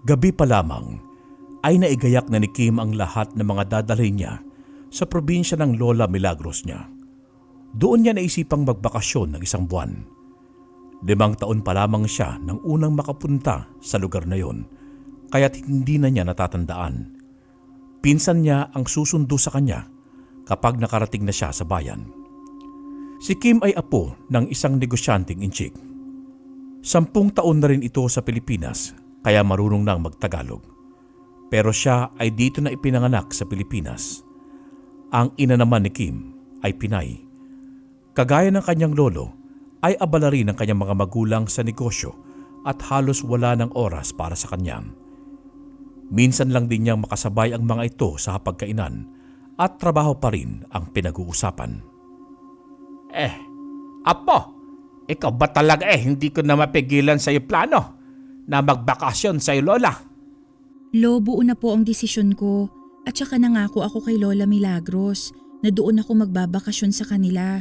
Gabi pa lamang ay naigayak na ni Kim ang lahat ng mga dadalhin niya sa probinsya ng Lola Milagros niya. Doon niya naisipang magbakasyon ng 1 buwan. 5 taon pa lamang siya nang unang makapunta sa lugar na yon, kaya't hindi na niya natatandaan. Pinsan niya ang susundo sa kanya kapag nakarating na siya sa bayan. Si Kim ay apo ng isang negosyanteng inchik. 10 taon na rin ito sa Pilipinas kaya marunong nang magtagalog. Pero siya ay dito na ipinanganak sa Pilipinas. Ang ina naman ni Kim ay Pinay. Kagaya ng kanyang lolo, ay abala rin ang kanyang mga magulang sa negosyo at halos wala ng oras para sa kanya. Minsan lang din niyang makasabay ang mga ito sa hapagkainan at trabaho pa rin ang pinag-uusapan. Apo, ikaw ba talaga hindi ko na mapigilan sa iyo plano na magbakasyon sa iyo, Lola? Lo, buo na po ang desisyon ko at saka nangako ako kay Lola Milagros na doon ako magbabakasyon sa kanila.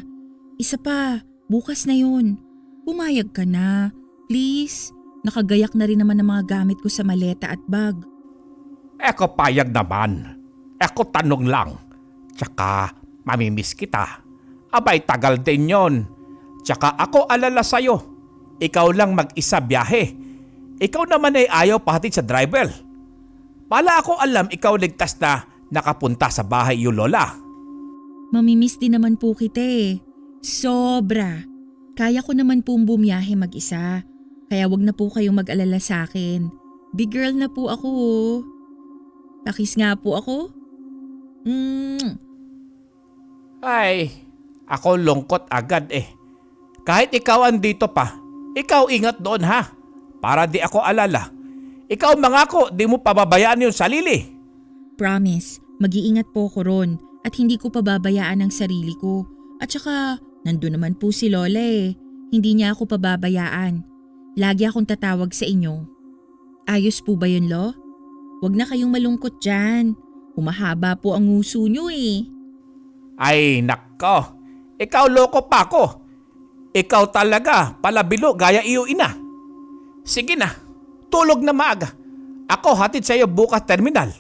Isa pa, bukas na yun. Pumayag ka na. Please, nakagayak na rin naman ang mga gamit ko sa maleta at bag. Eko payag naman. Eko tanong lang. Tsaka mamimiss kita. Abay tagal din yon. Tsaka ako alala sa'yo. Ikaw lang mag-isa biyahe. Ikaw naman ay ayaw pahatid sa driver. Pala ako alam ikaw ligtas na nakapunta sa bahay yung Lola. Mamimiss din naman po kita eh. Sobra. Kaya ko naman pong bumiyahe mag-isa. Kaya wag na po kayong mag-alala sa akin. Big girl na po ako oh. Pakis nga po ako. Ay, ako lungkot agad eh. Kahit ikaw andito pa, ikaw ingat doon ha. Para di ako alala. Ikaw mangako, di mo pababayaan yung sarili. Promise, mag-iingat po ko ron at hindi ko pababayaan ang sarili ko. At saka, nandun naman po si Lola eh. Hindi niya ako pababayaan. Lagi akong tatawag sa inyo. Ayos po ba yun, Lo? Huwag na kayong malungkot dyan. Humahaba po ang nguso nyo eh. Ay nako, ikaw loko pa ako. Ikaw talaga palabilo gaya iyo ina. Sige na, tulog na maaga. Ako hatid sa iyo bukas terminal.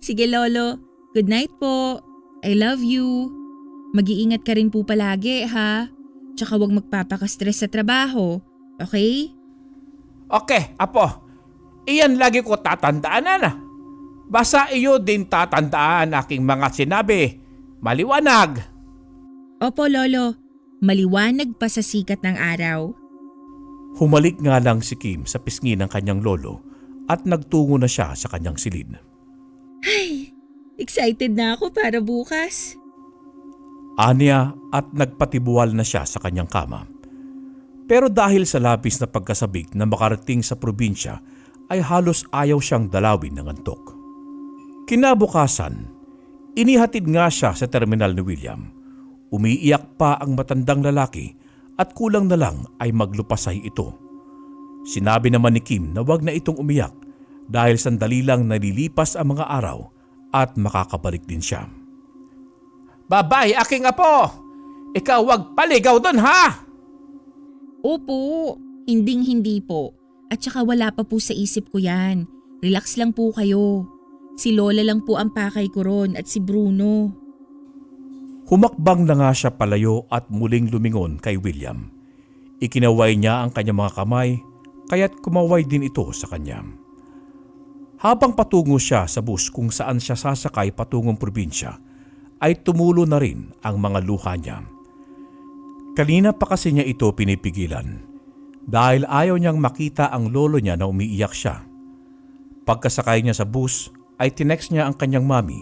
Sige Lolo, good night po. I love you. Mag-iingat ka rin po palagi ha. Tsaka huwag magpapaka-stress sa trabaho, okay? Okay, apo. Iyan lagi ko tatandaan na. Basta iyo din tatandaan aking mga sinabi. Maliwanag. Opo Lolo, maliwanag pa sa sikat ng araw. Humalik nga lang si Kim sa pisngi ng kanyang lolo at nagtungo na siya sa kanyang silid. Ay, excited na ako para bukas. Anya at nagpatibuwal na siya sa kanyang kama. Pero dahil sa labis na pagkasabik na makarating sa probinsya ay halos ayaw siyang dalawin ng antok. Kinabukasan, inihatid nga siya sa terminal ni William. Umiiyak pa ang matandang lalaki at kulang na lang ay maglupasay ito. Sinabi naman ni Kim na wag na itong umiyak dahil sandali lang nalilipas ang mga araw at makakabalik din siya. Babay, aking apo. Ikaw wag paligaw doon ha. Opo, hindi po. At saka wala pa po sa isip ko yan. Relax lang po kayo. Si Lola lang po ang pakay ko ron at si Bruno. Humakbang na nga siya palayo at muling lumingon kay William. Ikinaway niya ang kanyang mga kamay, kaya't kumaway din ito sa kanya. Habang patungo siya sa bus kung saan siya sasakay patungong probinsya, ay tumulo na rin ang mga luha niya. Kanina pa kasi niya ito pinipigilan dahil ayaw niyang makita ang lolo niya na umiiyak siya. Pagkasakay niya sa bus ay tinext niya ang kanyang mami.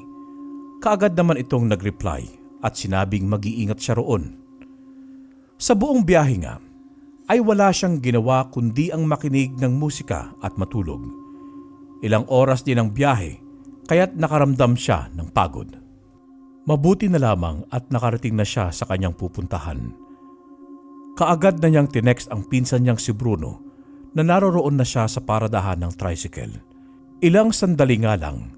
Kaagad naman itong nag-reply at sinabing mag-iingat siya roon. Sa buong biyahe nga ay wala siyang ginawa kundi ang makinig ng musika at matulog. Ilang oras din ang biyahe kaya't nakaramdam siya ng pagod. Mabuti na lamang at nakarating na siya sa kanyang pupuntahan. Kaagad na niyang tinext ang pinsan niyang si Bruno na naroroon na siya sa paradahan ng tricycle. Ilang sandali nga lang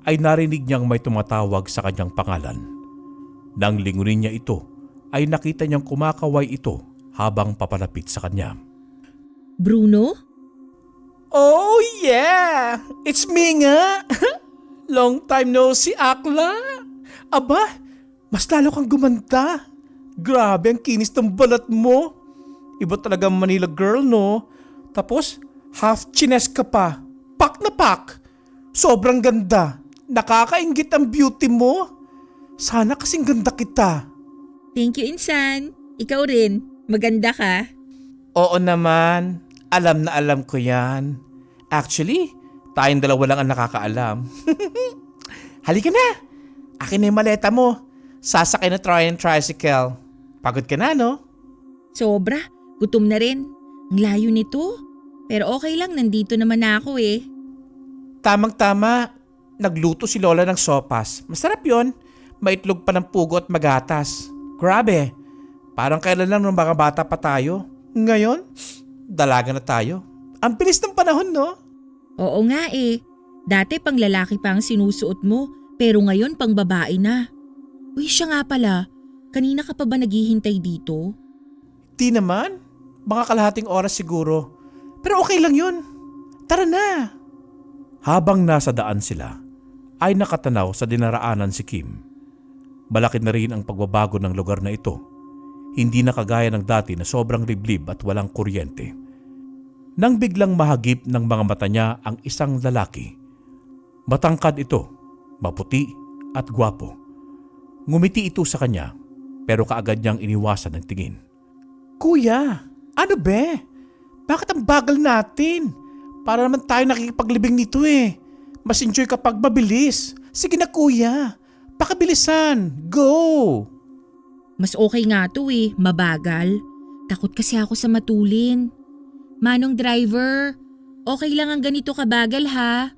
ay narinig niyang may tumatawag sa kanyang pangalan. Nang lingunin niya ito ay nakita niyang kumakaway ito habang papalapit sa kanya. Bruno? Oh yeah! It's me nga! Long time no see, Akla! Aba, mas lalo kang gumanda. Grabe, ang kinis ng balat mo. Iba talaga Manila girl, no? Tapos, half chines ka pa. Pak na pak! Sobrang ganda. Nakakaingit ang beauty mo. Sana kasing ganda kita. Thank you, Insan. Ikaw rin. Maganda ka. Oo naman. Alam na alam ko yan. Actually, tayong dalawa lang ang nakakaalam. Halika na. Akin na yung maleta mo. Sasakay na tricycle. Pagod ka na, no? Sobra. Gutom na rin. Ang layo nito. Pero okay lang, nandito naman na ako eh. Tamang-tama. Nagluto si Lola ng sopas. Masarap yon. Maitlog pa ng pugo at magatas. Grabe. Parang kailan lang nung mga bata pa tayo. Ngayon, dalaga na tayo. Ang bilis ng panahon, no? Oo nga eh. Dati pang lalaki pa ang sinusuot mo, pero ngayon pang babae na. Uy, siya nga pala. Kanina ka pa ba naghihintay dito? Di naman. Mga kalahating oras siguro. Pero okay lang yun. Tara na. Habang nasa daan sila, ay nakatanaw sa dinaraanan si Kim. Malaki na rin ang pagbabago ng lugar na ito. Hindi na kagaya ng dati na sobrang liblib at walang kuryente. Nang biglang mahagip ng mga mata niya ang isang lalaki. Matangkad ito, maputi at gwapo. Ngumiti ito sa kanya pero kaagad niyang iniwasan ng tingin. Kuya, ano be? Bakit ang bagal natin? Para naman tayo nakikipaglibing nito eh. Mas enjoy kapag mabilis. Sige na kuya, pakabilisan. Go! Mas okay nga to eh, mabagal. Takot kasi ako sa matulin. Manong driver, okay lang ang ganito kabagal ha.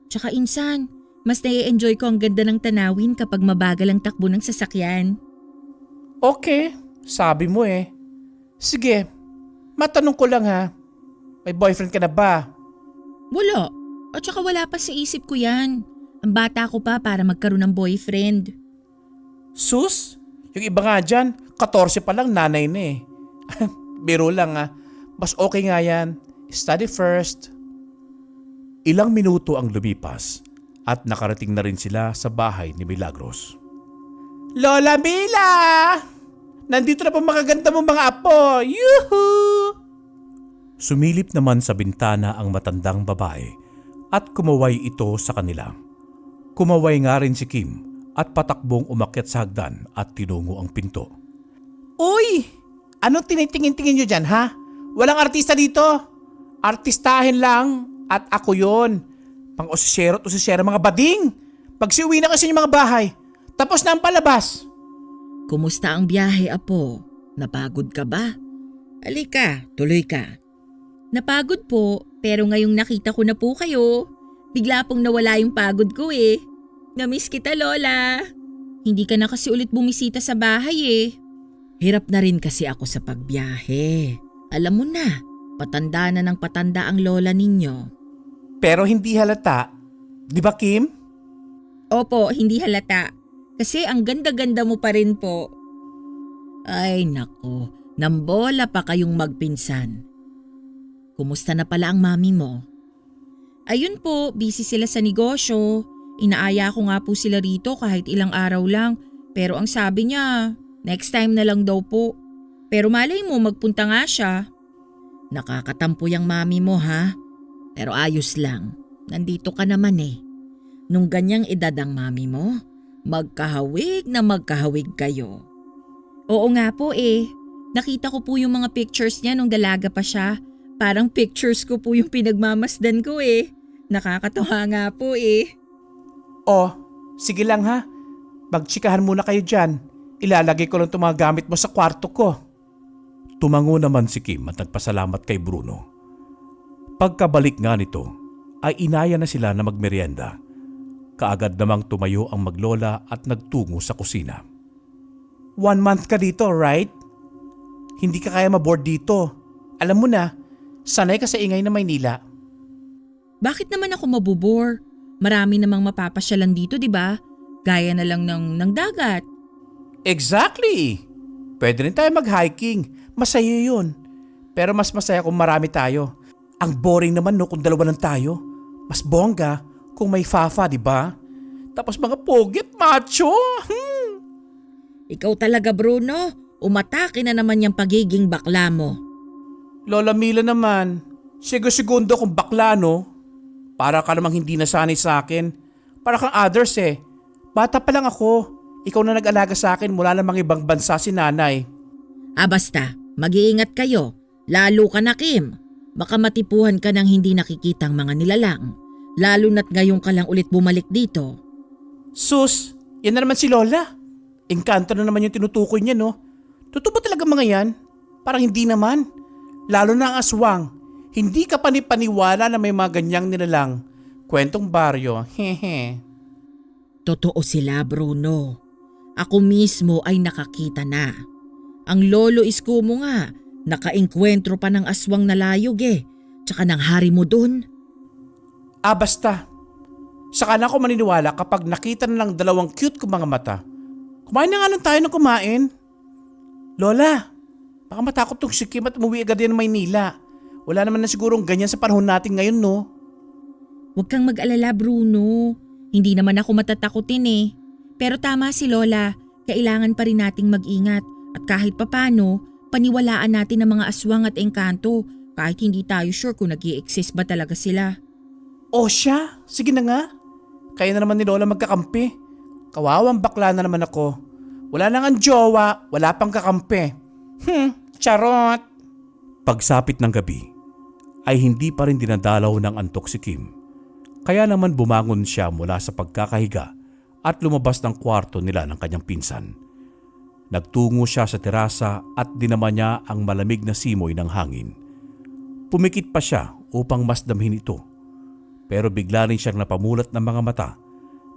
Tsaka Insan, mas nai-enjoy ko ang ganda ng tanawin kapag mabagal ang takbo ng sasakyan. Okay, sabi mo eh. Sige, matanong ko lang ha. May boyfriend ka na ba? Wala. At saka wala pa sa isip ko yan. Ang bata ko pa para magkaroon ng boyfriend. Sus? Yung iba nga dyan, 14 pa lang nanay na eh. Biro lang ah. Mas okay nga yan. Study first. Ilang minuto ang lumipas at nakarating na rin sila sa bahay ni Milagros. Lola Mila! Nandito na po makaganda mong mga apo. Yuhuu! Sumilip naman sa bintana ang matandang babae at kumaway ito sa kanila. Kumaway nga rin si Kim at patakbong umakyat sa hagdan at tinungo ang pinto. Uy! Anong tinitingin-tingin nyo dyan ha? Walang artista dito. Artistahin lang at ako yon. Pang-osisero at osisero mga bading. Pagsiuwi na kasi yung mga bahay. Tapos na ang palabas. Kumusta ang biyahe, Apo? Napagod ka ba? Halika, tuloy ka. Napagod po, pero ngayong nakita ko na po kayo, bigla pong nawala yung pagod ko eh. Namiss kita, Lola. Hindi ka na kasi ulit bumisita sa bahay eh. Hirap na rin kasi ako sa pagbiyahe. Alam mo na, patanda na ng patanda ang lola ninyo. Pero hindi halata. Di ba Kim? Opo, hindi halata. Kasi ang ganda-ganda mo pa rin po. Ay nako, nambola pa kayong magpinsan. Kumusta na pala ang mami mo? Ayun po, busy sila sa negosyo. Inaaya ko nga po sila rito kahit ilang araw lang. Pero ang sabi niya, next time na lang daw po. Pero malay mo magpunta nga siya. Nakakatampo yung mami mo ha? Pero ayos lang, nandito ka naman eh. Nung ganyang edad ang mami mo, magkahawig na magkahawig kayo. Oo nga po eh, nakita ko po yung mga pictures niya nung dalaga pa siya. Parang pictures ko po yung pinagmamasdan ko eh. Nakakatuwa nga po eh. Oh, sige lang ha. Magtsikahan muna kayo dyan. Ilalagay ko lang itong mga gamit mo sa kwarto ko. Tumango naman si Kim at nagpasalamat kay Bruno. Pagkabalik nga nito, ay inaya na sila na magmerienda. Kaagad namang tumayo ang maglola at nagtungo sa kusina. 1 month ka dito, right? Hindi ka kaya maboard dito. Alam mo na, sanay ka sa ingay na Maynila. Bakit naman ako mabubore? Marami namang mapapasyalan dito, di ba? Gaya na lang ng dagat. Exactly! Pwede rin tayo mag-hiking. Masaya yun. Pero mas masaya kung marami tayo. Ang boring naman no kung dalawa lang tayo. Mas bongga kung may fafa, di ba? Tapos mga pogi at macho. Ikaw talaga Bruno, umatake na naman yung pagiging bakla mo. Lola Mila naman, segundo kung bakla no? Para ka namang hindi nasanay sa akin. Para kang others eh. Bata pa lang ako. Ikaw na nag-alaga sa akin mula namang ibang bansa si nanay. Basta, mag-iingat kayo. Lalo ka na Kim. Baka matipuhan ka ng hindi nakikitang mga nilalang. Lalo na't ngayon ka lang ulit bumalik dito. Sus, yan na naman si Lola. Engkanto na naman yung tinutukoy niya no. Totoo ba talaga mga yan? Parang hindi naman. Lalo na ang aswang. Hindi ka panipaniwala na may mga ganyang nilalang. Kwentong baryo, hehe. Totoo sila Bruno. Ako mismo ay nakakita na. Ang lolo isko mo nga, nakaengkwentro pa ng aswang na layog eh. Tsaka ng hari mo dun. Basta. Saka na ako maniniwala kapag nakita na lang dalawang cute kong mga mata. Kumain na nga lang tayo ng kumain. Lola, baka matakot tong si Kim at umuwi agad yan ng Maynila. Wala naman na sigurong ganyan sa panahon natin ngayon no. Huwag kang mag-alala Bruno. Hindi naman ako matatakutin eh. Pero tama si Lola, kailangan pa rin nating mag-ingat. At kahit papano, paniwalaan natin ang mga aswang at engkanto kahit hindi tayo sure kung nag-i-exist ba talaga sila. O siya, sige na nga. Kaya na naman ni Lola magkakampi. Kawawang bakla na naman ako. Wala nang ang jowa, wala pang kakampi. Charot. Pagsapit ng gabi ay hindi pa rin dinadalaw ng antok si Kim. Kaya naman bumangon siya mula sa pagkakahiga at lumabas ng kwarto nila ng kanyang pinsan. Nagtungo siya sa terasa at dinama niya ang malamig na simoy ng hangin. Pumikit pa siya upang masdamhin ito. Pero bigla rin siyang napamulat ng mga mata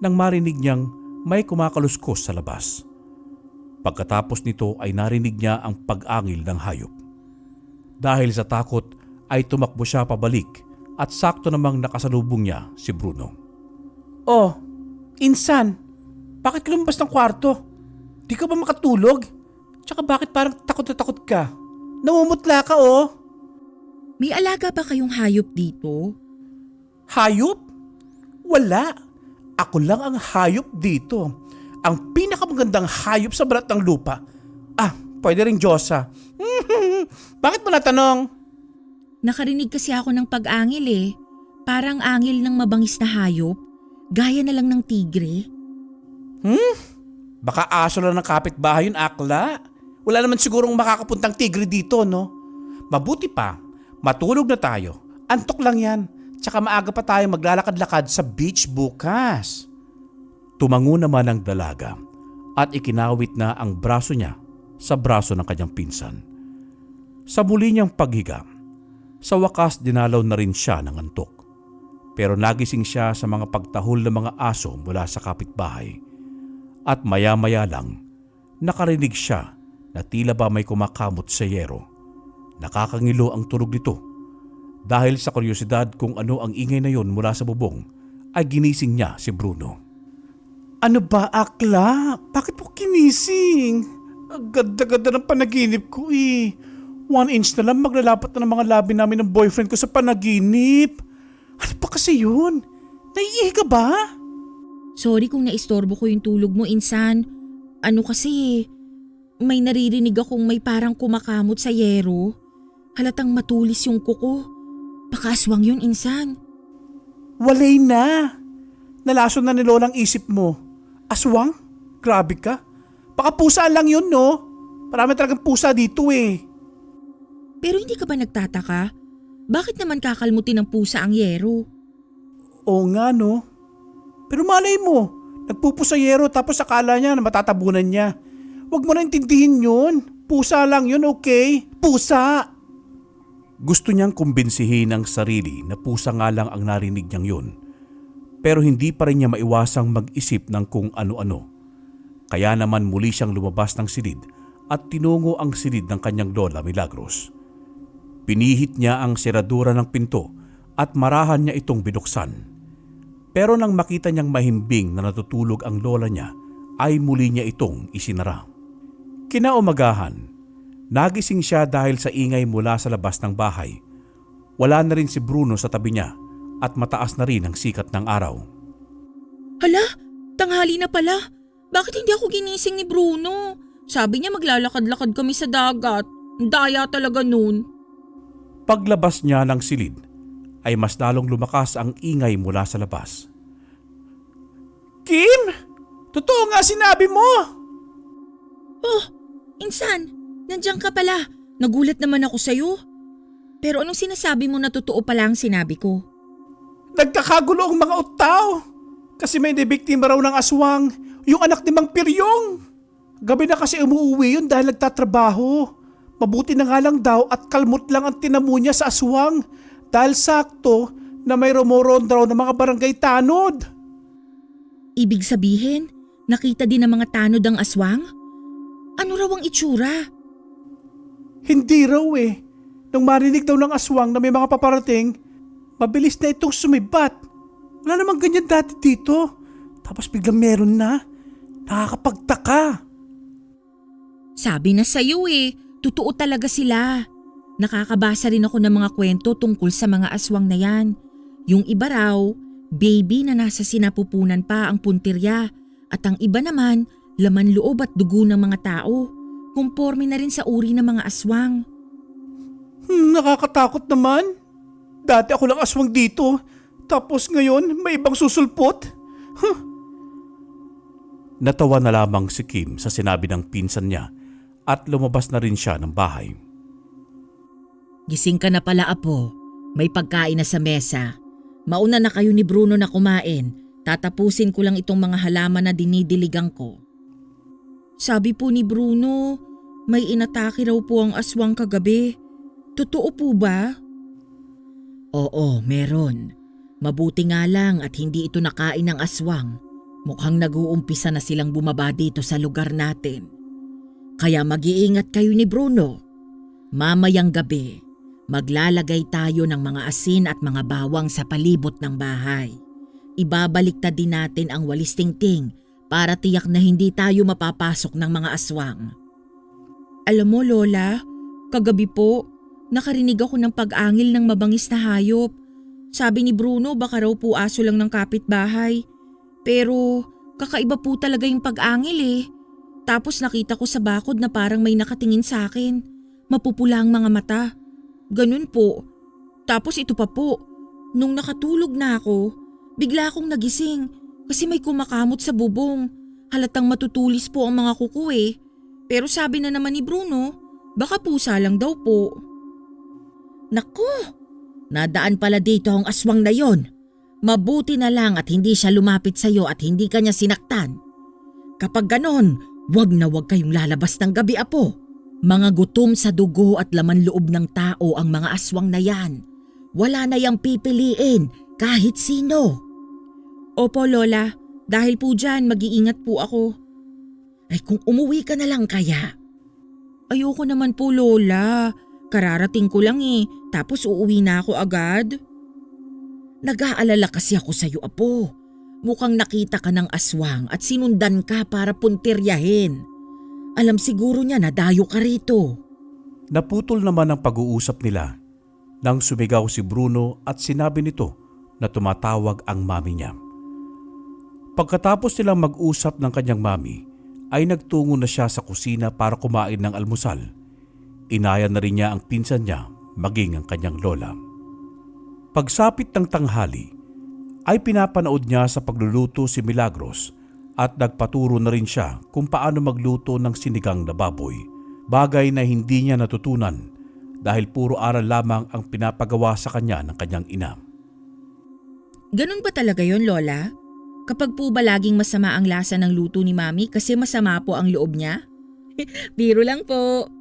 nang marinig niyang may kumakaluskos sa labas. Pagkatapos nito ay narinig niya ang pag-angil ng hayop. Dahil sa takot ay tumakbo siya pabalik at sakto namang nakasalubong niya si Bruno. Oh, insan, bakit ka lumabas ng kwarto? Di ka ba makatulog? Tsaka bakit parang takot na takot ka? Namumutla ka oh. May alaga ba kayong hayop dito? Hayop? Wala. Ako lang ang hayop dito. Ang pinakamagandang hayop sa balat ng lupa. Pwede rin Diyosa. Bakit mo natanong? Nakarinig kasi ako ng pag-angil eh. Parang angil ng mabangis na hayop. Gaya na lang ng tigre. Baka aso lang ng kapitbahay yun, akla. Wala naman sigurong makakapuntang tigre dito, no? Mabuti pa, matulog na tayo. Antok lang yan. Tsaka maaga pa tayo maglalakad-lakad sa beach bukas. Tumango naman ang dalaga at ikinawit na ang braso niya sa braso ng kanyang pinsan. Sa muli niyang paghiga, sa wakas dinalaw na rin siya ng antok. Pero nagising siya sa mga pagtahol ng mga aso mula sa kapitbahay. At maya-maya lang, nakarinig siya na tila ba may kumakamot sa yero. Nakakangilo ang tunog nito. Dahil sa kuryosidad kung ano ang ingay na yon mula sa bubong, ay ginising niya si Bruno. Ano ba, akla? Bakit mo kinising? Ang ganda-ganda ng panaginip ko eh. 1 inch na lang maglalapat na ng mga labi namin ng boyfriend ko sa panaginip. Ano pa kasi yun? Naiihi ka ba? Sorry kung naistorbo ko yung tulog mo, insan. Ano kasi, may naririnig akong may parang kumakamot sa yero. Halatang matulis yung kuko. Baka aswang yun, insan. Walay na. Nalason na ni Lolang isip mo. Aswang? Grabe ka. Baka pusa lang yun, no? Marami talagang pusa dito eh. Pero hindi ka ba nagtataka? Bakit naman kakalmutin ng pusa ang yero? Oo nga, no? Pero malay mo, nagpupusayero tapos akala niya na matatabunan niya. Huwag mo na intindihin yun. Pusa lang yun, okay? Pusa! Gusto niyang kumbinsihin ang sarili na pusa nga lang ang narinig niyang yun. Pero hindi pa rin niya maiwasang mag-isip ng kung ano-ano. Kaya naman muli siyang lumabas ng silid at tinungo ang silid ng kanyang lola Milagros. Pinihit niya ang seradura ng pinto at marahan niya itong binuksan. Pero nang makita niyang mahimbing na natutulog ang lola niya, ay muli niya itong isinara. Kinaumagahan, nagising siya dahil sa ingay mula sa labas ng bahay. Wala na rin si Bruno sa tabi niya at mataas na rin ang sikat ng araw. Hala, tanghali na pala. Bakit hindi ako ginising ni Bruno? Sabi niya maglalakad-lakad kami sa dagat. Daya talaga nun. Paglabas niya ng silid ay mas lalong lumakas ang ingay mula sa labas. Kim! Totoo nga sinabi mo! Oh, Insan, nandiyan ka pala. Nagulat naman ako sa'yo. Pero anong sinasabi mo na totoo pala ang sinabi ko? Nagkakagulo ang mga utaw. Kasi may nabiktima raw ng aswang, yung anak ni Mang Piryong. Gabi na kasi umuwi yun dahil nagtatrabaho. Mabuti na nga lang daw at kalmot lang ang tinamo niya sa aswang dahil sakto na may rumoron raw ng mga barangay tanod. Ibig sabihin, nakita din ng mga tanod ang aswang? Ano raw ang itsura? Hindi raw eh. Nung marinig daw ng aswang na may mga paparating, mabilis na itong sumibat. Wala namang ganyan dati dito. Tapos biglang meron na. Nakakapagtaka. Sabi na sa'yo totoo talaga sila. Nakakabasa rin ako ng mga kwento tungkol sa mga aswang na yan. Yung iba raw, baby na nasa sinapupunan pa ang puntirya. At ang iba naman, laman loob at dugo ng mga tao. Kumporme na rin sa uri ng mga aswang. Nakakatakot naman. Dati ako lang aswang dito. Tapos ngayon may ibang susulpot. Natawa na lamang si Kim sa sinabi ng pinsan niya at lumabas na rin siya ng bahay. Gising ka na pala, Apo. May pagkain na sa mesa. Mauna na kayo ni Bruno na kumain. Tatapusin ko lang itong mga halaman na dinidiligan ko. Sabi po ni Bruno, may inatake raw po ang aswang kagabi. Totoo po ba? Oo, meron. Mabuti nga lang at hindi ito nakain ng aswang. Mukhang nag-uumpisa na silang bumaba dito sa lugar natin. Kaya mag-iingat kayo ni Bruno. Mamayang gabi, maglalagay tayo ng mga asin at mga bawang sa palibot ng bahay. Ibabaliktad din natin ang walis tingting para tiyak na hindi tayo mapapasok ng mga aswang. Alam mo, Lola, kagabi po, nakarinig ako ng pag-angil ng mabangis na hayop. Sabi ni Bruno baka raw po aso lang ng kapitbahay. Pero kakaiba po talaga yung pag-angil Tapos nakita ko sa bakod na parang may nakatingin sa akin. Mapupula ang mga mata. Ganun po. Tapos ito pa po, nung nakatulog na ako, bigla akong nagising kasi may kumakamot sa bubong. Halatang matutulis po ang mga kuko Pero sabi na naman ni Bruno, baka pusa lang daw po. Naku! Nadaan pala dito ang aswang na yon. Mabuti na lang at hindi siya lumapit sa'yo at hindi ka niya sinaktan. Kapag ganon, wag na wag kayong lalabas ng gabi, Apo. Mga gutom sa dugo at laman loob ng tao ang mga aswang na yan. Wala na yang pipiliin kahit sino. Opo, Lola. Dahil po dyan, mag-iingat po ako. Ay kung umuwi ka na lang kaya. Ayoko naman po, Lola. Kararating ko lang tapos uuwi na ako agad. Nag-aalala kasi ako sa'yo, Apo. Mukhang nakita ka ng aswang at sinundan ka para puntiryahin. Alam siguro niya na dayo ka rito. Naputol naman ang pag-uusap nila nang sumigaw si Bruno at sinabi nito na tumatawag ang mami niya. Pagkatapos nilang mag-usap ng kanyang mami, ay nagtungo na siya sa kusina para kumain ng almusal. Inaya na rin niya ang pinsan niya maging ang kanyang lola. Pagsapit ng tanghali, ay pinapanood niya sa pagluluto si Milagros at nagpaturo na rin siya kung paano magluto ng sinigang na baboy. Bagay na hindi niya natutunan dahil puro aral lamang ang pinapagawa sa kanya ng kanyang ina. Ganun ba talaga yon, Lola? Kapag po ba laging masama ang lasa ng luto ni Mami kasi masama po ang loob niya? Biro lang po.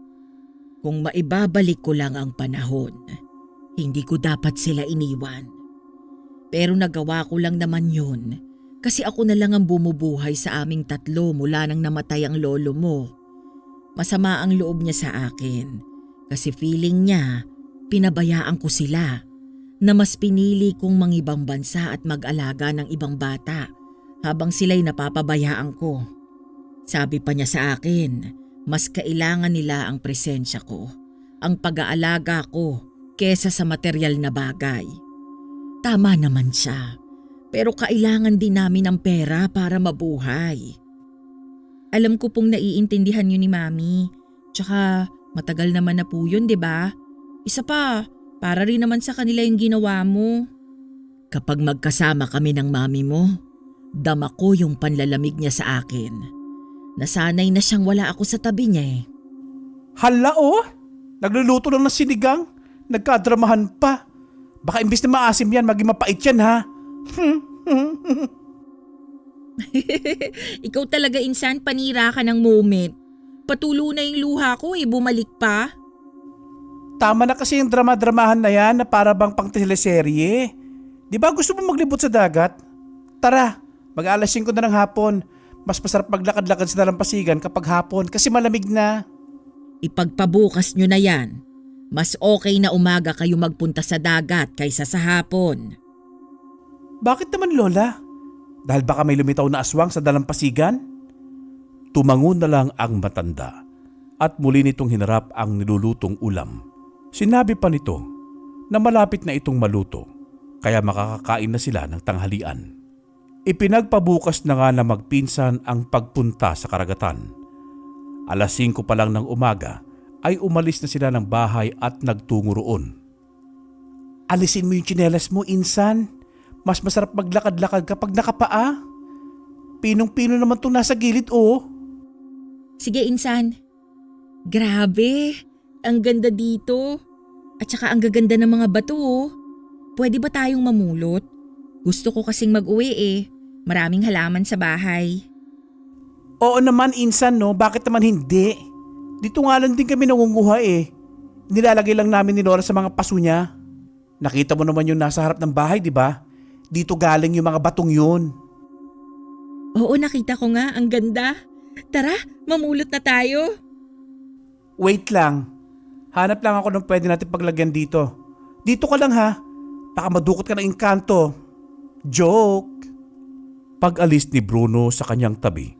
Kung maibabalik ko lang ang panahon, hindi ko dapat sila iniwan. Pero nagawa ko lang naman yun kasi ako na lang ang bumubuhay sa aming tatlo mula nang namatay ang lolo mo. Masama ang loob niya sa akin kasi feeling niya pinabayaan ko sila na mas pinili kong mangibang bansa at mag-alaga ng ibang bata habang sila'y napapabayaan ko. Sabi pa niya sa akin, mas kailangan nila ang presensya ko, ang pag-aalaga ko kesa sa material na bagay. Tama naman siya, pero kailangan din namin ng pera para mabuhay. Alam ko pong naiintindihan yun ni Mami. Tsaka matagal naman na po yun, di ba? Isa pa, para rin naman sa kanila yung ginawa mo. Kapag magkasama kami ng mami mo, dama ko yung panlalamig niya sa akin. Nasanay na siyang wala ako sa tabi niya eh. Hala oh! Nagluluto lang ng sinigang. Nagkadramahan pa. Baka imbis na maasim yan, maging mapait yan ha. Ikaw talaga insan, panira ka ng moment. Patulo na yung luha ko eh, bumalik pa. Tama na kasi yung drama-dramahan na yan na para bang pang teleserye. Di ba gusto mo maglibot sa dagat? Tara, mag-alas 5 na ng hapon. Mas masarap maglakad-lakad sa dalampasigan kapag hapon kasi malamig na. Ipagpabukas nyo na yan. Mas okay na umaga kayo magpunta sa dagat kaysa sa hapon. Bakit naman Lola? Dahil baka may lumitaw na aswang sa dalampasigan? Tumango na lang ang matanda at muli nitong hinarap ang nilulutong ulam. Sinabi pa nito na malapit na itong maluto kaya makakakain na sila ng tanghalian. Ipinagpabukas na nga na magpinsan ang pagpunta sa karagatan. Alas 5 pa lang ng umaga ay umalis na sila ng bahay at nagtungo roon. Alisin mo yung tsinelas mo, insan. Mas masarap maglakad-lakad kapag nakapaa. Pinong-pino naman itong nasa gilid, oh. Sige insan. Grabe, ang ganda dito. At saka ang gaganda ng mga bato oh. Pwede ba tayong mamulot? Gusto ko kasing mag-uwi eh. Maraming halaman sa bahay. Oo naman, insan, no? Bakit naman hindi? Dito nga lang din kami nangunguha eh. Nilalagay lang namin ni Nora sa mga paso niya. Nakita mo naman yung nasa harap ng bahay, di ba? Dito galing yung mga batong yun. Oo, nakita ko nga. Ang ganda. Tara, mamulot na tayo. Wait lang. Hanap lang ako ng pwede natin paglagyan dito. Dito ka lang ha. Baka madukot ka ng engkanto. Joke. Pag-alis ni Bruno sa kanyang tabi,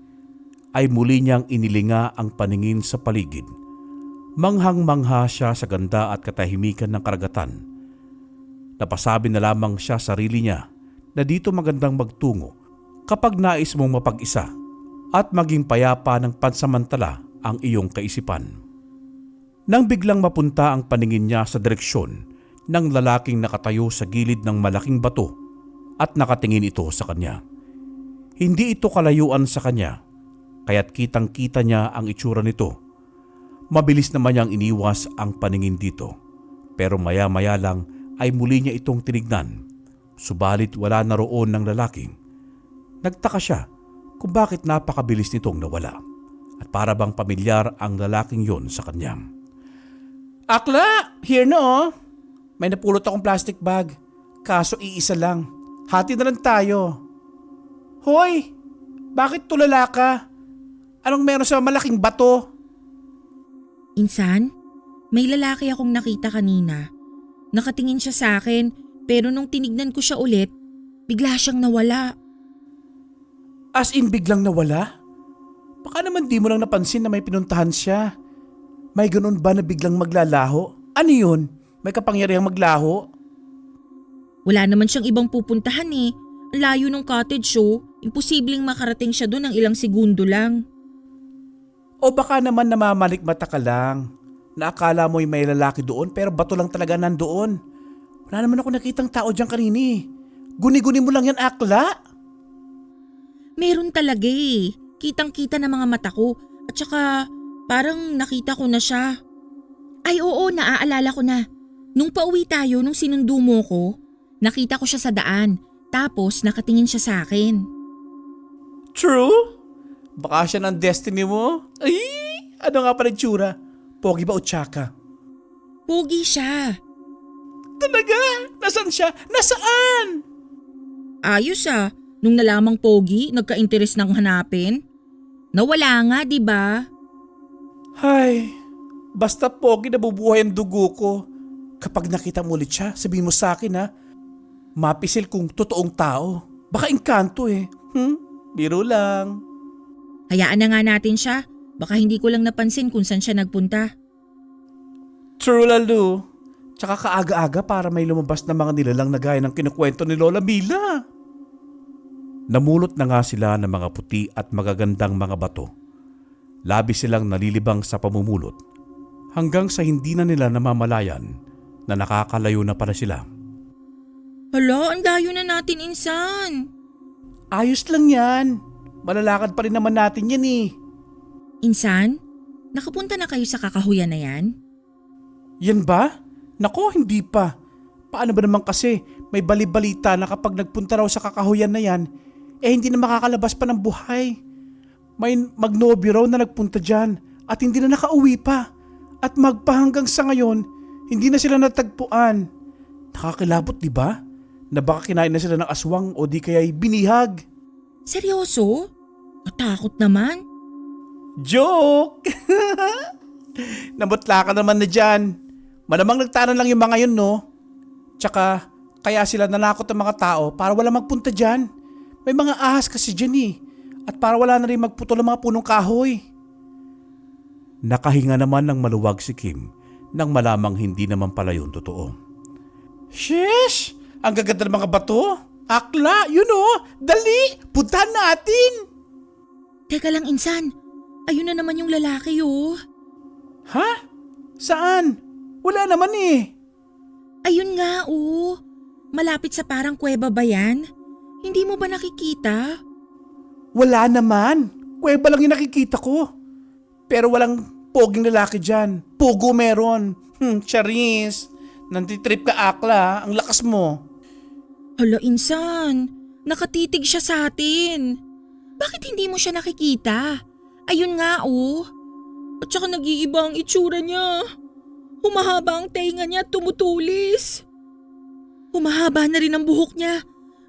ay muli niyang inilinga ang paningin sa paligid. Manghang-mangha siya sa ganda at katahimikan ng karagatan. Napasabi na lamang siya sarili niya na dito magandang magtungo kapag nais mong mapag-isa at maging payapa ng pansamantala ang iyong kaisipan. Nang biglang mapunta ang paningin niya sa direksyon ng lalaking nakatayo sa gilid ng malaking bato at nakatingin ito sa kanya. Hindi ito kalayuan sa kanya, kaya't kitang-kita niya ang itsura nito. Mabilis naman niyang iniwas ang paningin dito, pero maya-maya lang ay muli niya itong tinignan. Subalit wala na roon ng lalaking. Nagtaka siya kung bakit napakabilis nitong nawala at para bang pamilyar ang lalaking yon sa kanya. Akla! Here na oh! May napulot akong plastic bag. Kaso iisa lang. Hati na lang tayo. Hoy! Bakit tulala ka? Anong meron sa malaking bato? Insan, may lalaki akong nakita kanina. Nakatingin siya sa akin pero nung tinignan ko siya ulit, bigla siyang nawala. As in biglang nawala? Baka naman di mo lang napansin na may pinuntahan siya. May ganun ba na biglang maglalaho? Ano yun? May kapangyarihang maglaho? Wala naman siyang ibang pupuntahan eh. Ang layo ng cottage oh. Imposibleng makarating siya doon ng ilang segundo lang. O baka naman namamalikmata ka lang. Naakala mo'y may lalaki doon pero bato lang talaga nandoon. Wala naman ako nakitang tao dyan kanini. Guni-guni mo lang yan, Akla. Meron talaga eh. Kitang-kita ng mga mata ko. At saka parang nakita ko na siya. Ay oo, naaalala ko na. Nung pauwi tayo, nung sinundo mo ko, nakita ko siya sa daan. Tapos nakatingin siya sa akin. True? Baka siya ng destiny mo? Ay, ano nga pala itsura? Pogi ba o tsaka? Pogi siya. Talaga? Nasaan siya? Nasaan? Ayos ah. Nung nalamang pogi, nagka-interes ng hanapin. Nawala nga, di ba? Hay, basta pogi nabubuhay ang dugo ko. Kapag nakita mo ulit siya, sabihin mo sa akin ha. Mapisil kung totoong tao. Baka engkanto eh. Biro lang. Hayaan na nga natin siya. Baka hindi ko lang napansin kung saan siya nagpunta. True lalo. Tsaka kaaga-aga para may lumabas na mga nilalang na gaya ng kinukwento ni Lola Mila. Namulot na nga sila ng mga puti at magagandang mga bato. Labis silang nalilibang sa pamumulot hanggang sa hindi na nila namamalayan na nakakalayo na pala sila. Hala, ang layo na natin, insan. Ayos lang yan. Malalakad pa rin naman natin yan eh. Insan, nakapunta na kayo sa kakahuyan na yan? Yan ba? Nako, hindi pa. Paano ba naman kasi may bali-balita na kapag nagpunta raw sa kakahuyan na yan, hindi na makakalabas pa ng buhay. May magnobyo raw na nagpunta dyan at hindi na nakauwi pa. At magpahanggang sa ngayon, hindi na sila natagpuan. Nakakilabot, di ba? Na baka kinain na sila ng aswang o di kaya'y binihag. Seryoso? Matakot naman. Joke! Nabutla ka naman na dyan. Malamang nagtanan lang yung mga yun, no? Tsaka, kaya sila nanakot ng mga tao para wala magpunta dyan. May mga ahas kasi dyan eh. At para wala na rin magputol ng mga punong kahoy. Nakahinga naman ng maluwag si Kim nang malamang hindi naman pala yun totoo. Sheesh! Ang gaganda ng mga bato. Akla, yun o. Dali, puntahan natin. Teka lang, insan. Ayun na naman yung lalaki, oh. Ha? Saan? Wala naman eh. Ayun nga, oh. Malapit sa parang kuweba ba yan? Hindi mo ba nakikita? Wala naman. Kuweba lang yung nakikita ko. Pero walang poging lalaki dyan. Pugo meron. Charis. Nantitrip ka, Akla. Ang lakas mo. Hala, insan. Nakatitig siya sa atin. Bakit hindi mo siya nakikita? Ayun nga, oh. At saka nag-iiba ang itsura niya. Humahaba ang tenga niya at tumutulis. Humahaba na rin ang buhok niya.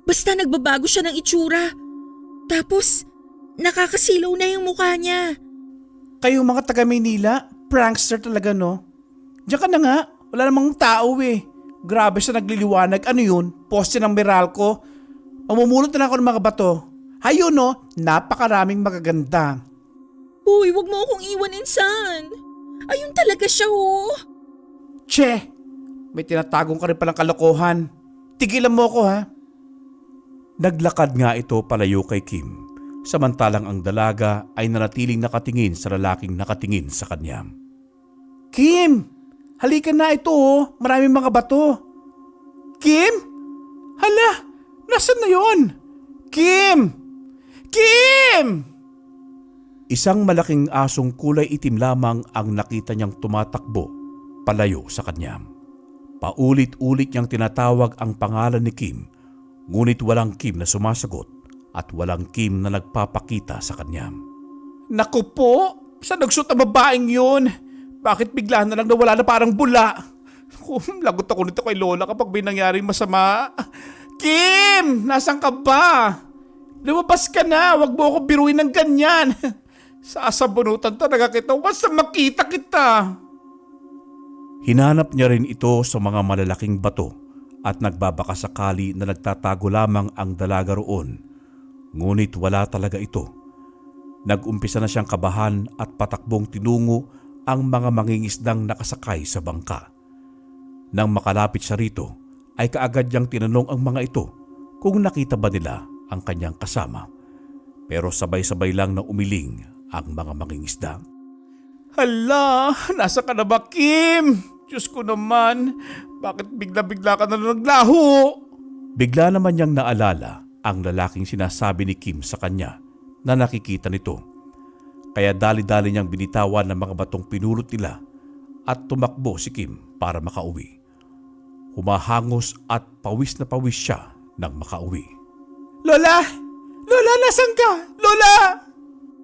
Basta nagbabago siya ng itsura. Tapos, nakakasilaw na yung mukha niya. Kayong mga taga Maynila, prankster talaga, no? Diyan ka na nga. Wala namang tao eh. Grabe siya nagliliwanag. Ano yun? Poste ng Meralco? Mamumulot na ako ng mga bato. Hayun, no? Napakaraming magaganda. Uy, wag mo akong iwan, insan. Ayun talaga siya, oh. Che! May tinatagong ka rin palang kalokohan. Tigilan mo ako, ha? Naglakad nga ito palayo kay Kim. Samantalang ang dalaga ay nanatiling nakatingin sa lalaking nakatingin sa kanya. Kim! Halika na, ito oh. Maraming mga bato. Kim? Hala! Nasaan na yon? Kim! Kim! Isang malaking asong kulay itim lamang ang nakita niyang tumatakbo palayo sa kanya. Paulit-ulit niyang tinatawag ang pangalan ni Kim, ngunit walang Kim na sumasagot at walang Kim na nagpapakita sa kanya. Naku po! Saan nagsuot ang babaeng yun? Bakit bigla na lang nawala na parang bula? Lagot ako nito kay Lola kapag may nangyaring masama. Kim! Nasaan ka ba? Lumabas ka na! Huwag mo ako biruin ng ganyan! Sasabunutan talaga kita once na makita kita! Hinanap niya rin ito sa mga malalaking bato at nagbabakasakali na nagtatago lamang ang dalaga roon. Ngunit wala talaga ito. Nag-umpisa na siyang kabahan at patakbong tinungo ang mga mangingisdang nakasakay sa bangka. Nang makalapit siya rito, ay kaagad niyang tinanong ang mga ito kung nakita ba nila ang kanyang kasama. Pero sabay-sabay lang na umiling ang mga mangingisda. Hala, nasa ka na ba, Kim? Diyos ko naman, bakit bigla-bigla ka na naglaho? Bigla naman niyang naalala ang lalaking sinasabi ni Kim sa kanya na nakikita nito. Kaya dali-dali niyang binitawan ng mga batong pinulot nila at tumakbo si Kim para makauwi. Humahangos at pawis na pawis siya nang makauwi. Lola! Lola, nasan ka? Lola!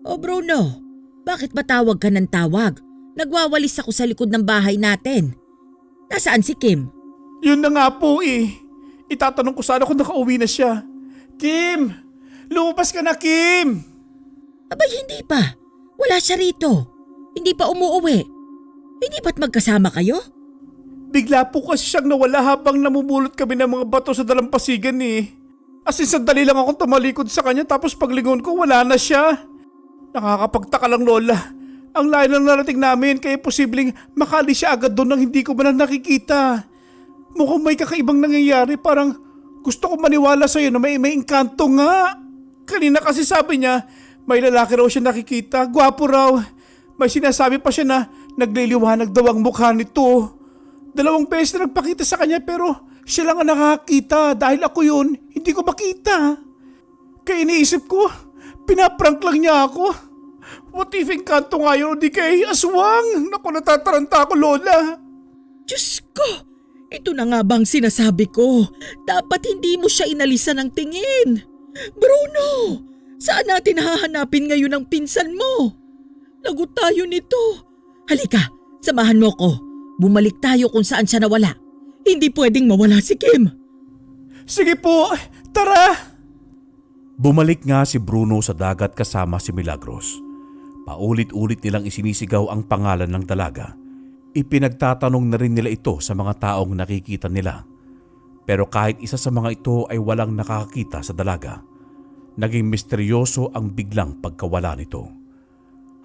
Oh Bruno, bakit ba tawag ka ng tawag? Nagwawalis ako sa likod ng bahay natin. Nasaan si Kim? Yun na nga po eh. Itatanong ko sana kung nakauwi na siya. Kim! Lumabas ka na, Kim! Abay, hindi pa. Wala siya rito. Hindi pa umuuwi. Hindi ba't magkasama kayo? Bigla po kasi siyang nawala habang namumulot kami ng mga bato sa dalampasigan eh. As in, sandali lang akong tumalikod sa kanya tapos paglingon ko wala na siya. Nakakapagtaka lang, Lola. Ang layo ng narating namin kaya posibleng makali siya agad doon nang hindi ko ba na nakikita. Mukhang may kakaibang nangyayari. Parang gusto ko maniwala sa'yo na may engkanto nga. Kanina kasi sabi niya, may lalaki raw siya nakikita. Gwapo raw. May sinasabi pa siya na nagliliwanag daw ang mukha nito. 2 beses na nagpakita sa kanya pero siya lang ang nakakita. Dahil ako yun, hindi ko makita. Kaya iniisip ko, pinaprank lang niya ako. What if engkanto nga yun o di kay aswang? Naku, natataranta ako, Lola. Diyos ko! Ito na nga bang sinasabi ko? Dapat hindi mo siya inalisan ng tingin. Bruno! Saan natin hahanapin ngayon ang pinsan mo? Lagot tayo nito. Halika, samahan mo ko. Bumalik tayo kung saan siya nawala. Hindi pwedeng mawala si Kim. Sige po, tara! Bumalik nga si Bruno sa dagat kasama si Milagros. Paulit-ulit nilang isinisigaw ang pangalan ng dalaga. Ipinagtatanong na rin nila ito sa mga taong nakikita nila. Pero kahit isa sa mga ito ay walang nakakakita sa dalaga, naging misteryoso ang biglang pagkawala nito.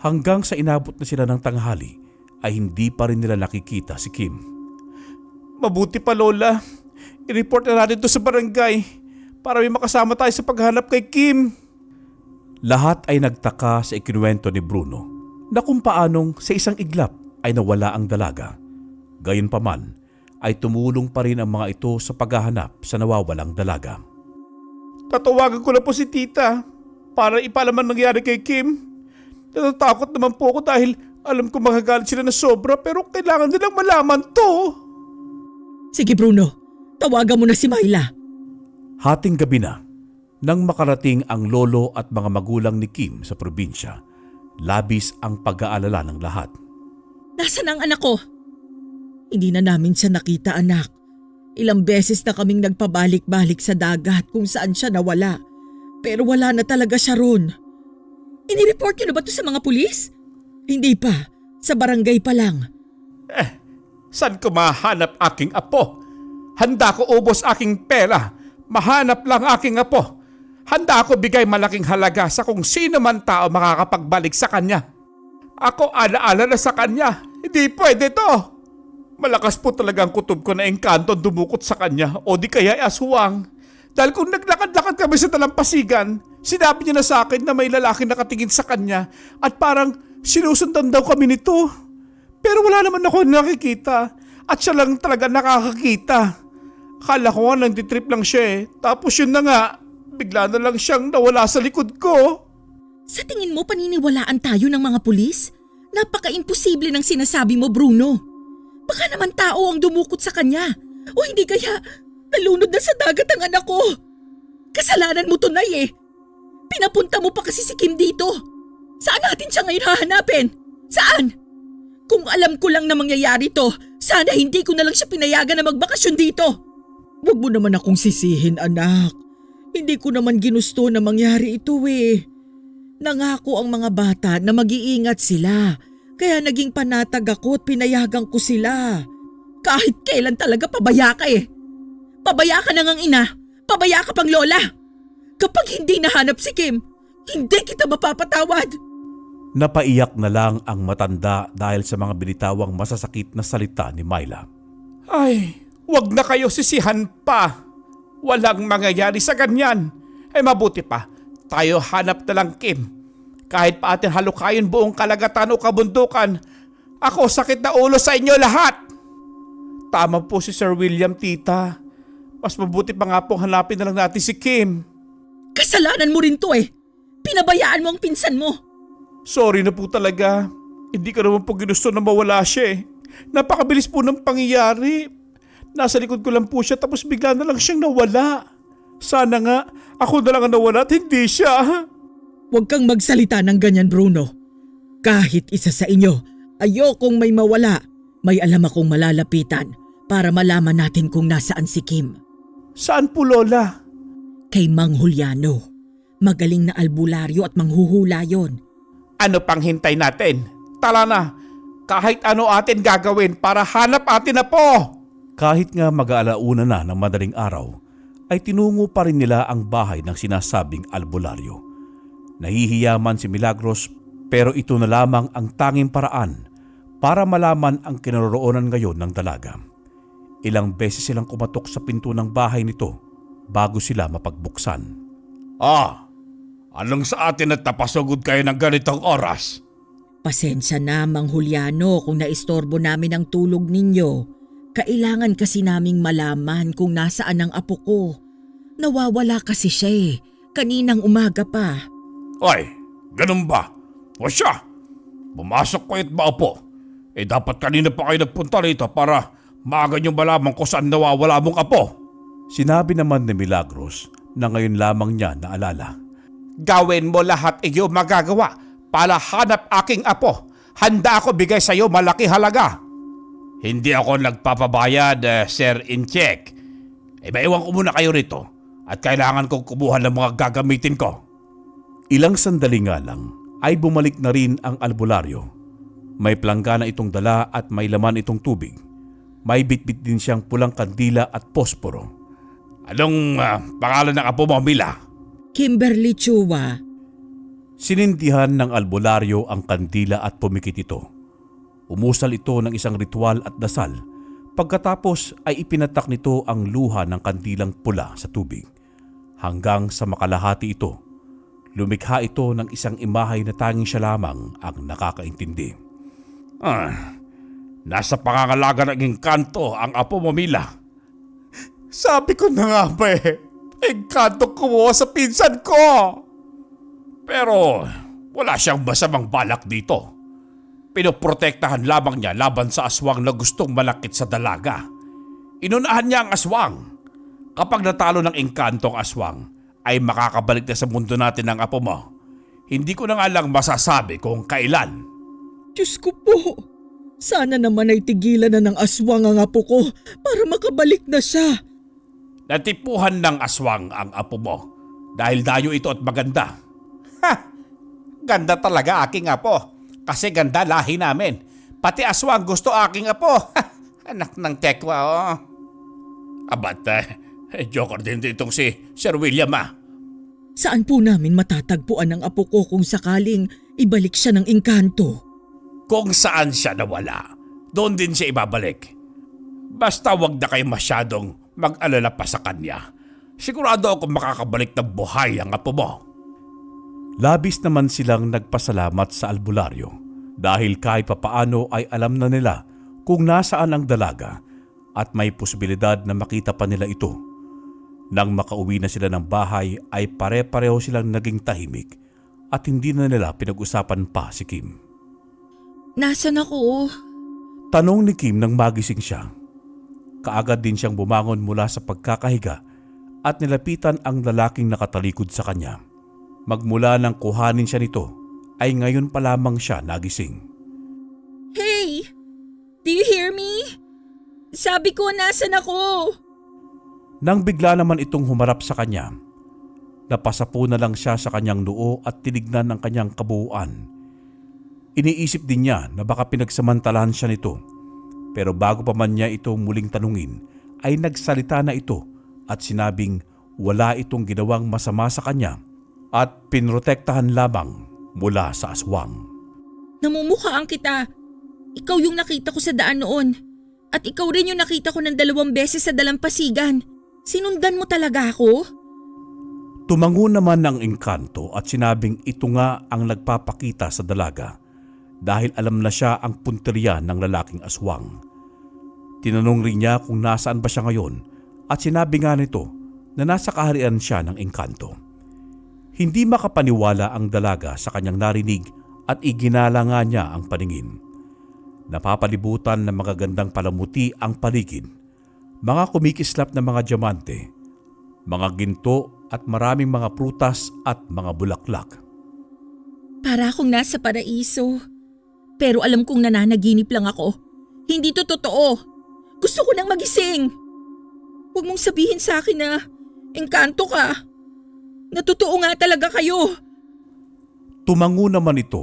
Hanggang sa inabot na sila ng tanghali ay hindi pa rin nila nakikita si Kim. Mabuti pa, Lola. I-report na natin ito sa barangay para may makasama tayo sa paghanap kay Kim. Lahat ay nagtaka sa ikinuwento ni Bruno na kung paanong sa isang iglap ay nawala ang dalaga. Gayunpaman ay tumulong pa rin ang mga ito sa paghahanap sa nawawalang dalaga. Tatawagan ko na po si tita para ipalaman nangyari kay Kim. Natatakot naman po ako dahil alam ko magagalit sila na sobra pero kailangan nilang malaman to. Sige Bruno, tawagan mo na si Myla. Hating gabi na, nang makarating ang lolo at mga magulang ni Kim sa probinsya, labis ang pag-aalala ng lahat. Nasaan ang anak ko? Hindi na namin siya nakita, anak. Ilang beses na kaming nagpabalik-balik sa dagat kung saan siya nawala. Pero wala na talaga siya ron. Inireport niyo na ba ito sa mga pulis? Hindi pa. Sa barangay pa lang. Saan ko mahanap aking apo? Handa ko ubos aking pera. Mahanap lang aking apo. Handa ako bigay malaking halaga sa kung sino man tao makakapagbalik sa kanya. Ako alaala na sa kanya. Hindi pwede to. Malakas po talaga ang kutob ko na engkanto dumukot sa kanya o di kaya aswang. Dahil kung naglakad-lakad kami sa dalampasigan, sinabi niya na sa akin na may lalaki nakatingin sa kanya at parang sinusundan daw kami nito. Pero wala naman ako nakikita at siya lang talaga nakakakita. Akala ko nga nagtitrip lang siya eh. Tapos yun na nga, bigla na lang siyang nawala sa likod ko. Sa tingin mo paniniwalaan tayo ng mga pulis? Napaka-imposible ng sinasabi mo, Bruno. Baka naman tao ang dumukot sa kanya. O hindi kaya nalunod na sa dagat ang anak ko. Kasalanan mo to, Nay eh. Pinapunta mo pa kasi si Kim dito. Saan natin siya ngayon hahanapin? Saan? Kung alam ko lang na mangyayari to, sana hindi ko na lang siya pinayagan na magbakasyon dito. Huwag mo naman akong sisihin, anak. Hindi ko naman ginusto na mangyari ito eh. Nangako ang mga bata na mag-iingat sila. Kaya naging panatag ako at pinayagan ko sila. Kahit kailan talaga pabaya ka eh. Pabaya ka na ngang ina. Pabaya ka pang lola. Kapag hindi nahanap si Kim, hindi kita mapapatawad. Napaiyak na lang ang matanda dahil sa mga binitawang masasakit na salita ni Myla. Ay, wag na kayo sisihan pa. Walang mangyayari sa ganyan. Ay mabuti pa, tayo hanap na lang Kim. Kahit pa atin halukayin buong kalagatan o kabundukan, ako sakit na ulo sa inyo lahat. Tama po si Sir William, tita. Mas mabuti pa nga pong hanapin na lang natin si Kim. Kasalanan mo rin to eh. Pinabayaan mo ang pinsan mo. Sorry na po talaga. Hindi ko naman po ginusto na mawala siya eh. Napakabilis po ng pangyayari. Nasa likod ko lang po siya tapos bigla na lang siyang nawala. Sana nga ako na lang ang nawala at hindi siya. Huwag kang magsalita ng ganyan, Bruno. Kahit isa sa inyo, ayokong may mawala. May alam akong malalapitan para malaman natin kung nasaan si Kim. Saan po, Lola? Kay Mang Juliano. Magaling na albularyo at manghuhula yon. Ano pang hintay natin? Tara na. Kahit ano atin gagawin para hanap atin na po. Kahit nga mag-aalauna na ng madaling araw, ay tinungo pa rin nila ang bahay ng sinasabing albularyo. Nahihiya man si Milagros pero ito na lamang ang tanging paraan para malaman ang kinaroroonan ngayon ng dalaga. Ilang beses silang kumatok sa pinto ng bahay nito bago sila mapagbuksan. Anong sa atin at napasugod kayo ng ganitong oras? Pasensya na, Mang Juliano, kung naistorbo namin ang tulog ninyo. Kailangan kasi naming malaman kung nasaan ang apo ko. Nawawala kasi siya kaninang umaga pa. Ay, ganun ba? O siya, pumasok kayo't maupo. Dapat kanina pa kayo nagpunta rito para maaga niyong malaman kung saan nawawala mong apo. Sinabi naman ni Milagros na ngayon lamang niya naalala. Gawin mo lahat iyo magagawa para hanap aking apo. Handa ako bigay sa iyo malaki halaga. Hindi ako nagpapabayad, Sir Incheck. Maiwan ko muna kayo rito at kailangan kong kumuha ng mga gagamitin ko. Ilang sandali nga lang ay bumalik na rin ang albularyo. May planggana itong dala at may laman itong tubig. May bitbit din siyang pulang kandila at posporo. Anong pangalan ng apo mo, Mila? Kimberly Chua. Sinindihan ng albularyo ang kandila at pumikit ito. Umusal ito ng isang ritual at dasal. Pagkatapos ay ipinatak nito ang luha ng kandilang pula sa tubig. Hanggang sa makalahati ito. Lumikha ito ng isang imahay na tanging siya lamang ang nakakaintindi. Nasa pangangalaga ng engkanto ang apo mo, Mila. Sabi ko na nga ba engkanto kumuha sa pinsan ko. Pero wala siyang masamang balak dito. Pinoprotektahan lamang niya laban sa aswang na gustong malakit sa dalaga. Inunahan niya ang aswang. Kapag natalo ng engkanto ang aswang, ay makakabalik na sa mundo natin ang apo mo. Hindi ko na nga lang masasabi kung kailan. Diyos ko po, sana naman ay tigilan na ng aswang ang apo ko para makabalik na siya. Natipuhan ng aswang ang apo mo dahil dayo ito at maganda. Ganda talaga aking apo kasi ganda lahi namin. Pati aswang gusto aking apo. Anak ng tekwa, oh. Abat, joker din itong si Sir William, Saan po namin matatagpuan ang apo ko kung sakaling ibalik siya ng engkanto? Kung saan siya nawala, doon din siya ibabalik. Basta wag na kayo masyadong mag-alala pa sa kanya. Sigurado ako makakabalik ng buhay ang apo mo. Labis naman silang nagpasalamat sa albularyo dahil kahit papaano ay alam na nila kung nasaan ang dalaga at may posibilidad na makita pa nila ito. Nang makauwi na sila ng bahay ay pare-pareho silang naging tahimik at hindi na nila pinag-usapan pa si Kim. Nasaan ako? Tanong ni Kim nang magising siya. Kaagad din siyang bumangon mula sa pagkakahiga at nilapitan ang lalaking nakatalikod sa kanya. Magmula nang kuhanin siya nito ay ngayon pa lamang siya nagising. Hey! Do you hear me? Sabi ko, nasan ako? Nang bigla naman itong humarap sa kanya, napasapo na lang siya sa kanyang noo at tinignan ang kanyang kabuuan. Iniisip din niya na baka pinagsamantalahan siya nito. Pero bago pa man niya ito muling tanungin, ay nagsalita na ito at sinabing wala itong ginawang masama sa kanya at pinrotektahan lamang mula sa aswang. Namumukhaan kita. Ikaw yung nakita ko sa daan noon. At ikaw rin yung nakita ko ng 2 beses sa dalampasigan. Sinundan mo talaga ako? Tumango naman ng engkanto at sinabing ito nga ang nagpapakita sa dalaga dahil alam na siya ang punteriya ng lalaking aswang. Tinanong rin niya kung nasaan ba siya ngayon at sinabi nga nito na nasa kaharian siya ng engkanto. Hindi makapaniwala ang dalaga sa kanyang narinig at iginala nga niya ang paningin. Napapalibutan ng magagandang palamuti ang paligid, mga kumikislap na mga diamante, mga ginto at maraming mga prutas at mga bulaklak. Para akong nasa paraiso. Pero alam kong nananaginip lang ako. Hindi to totoo. Gusto ko nang magising. Huwag mong sabihin sa akin na engkanto ka. Natotoo nga talaga kayo. Tumango naman ito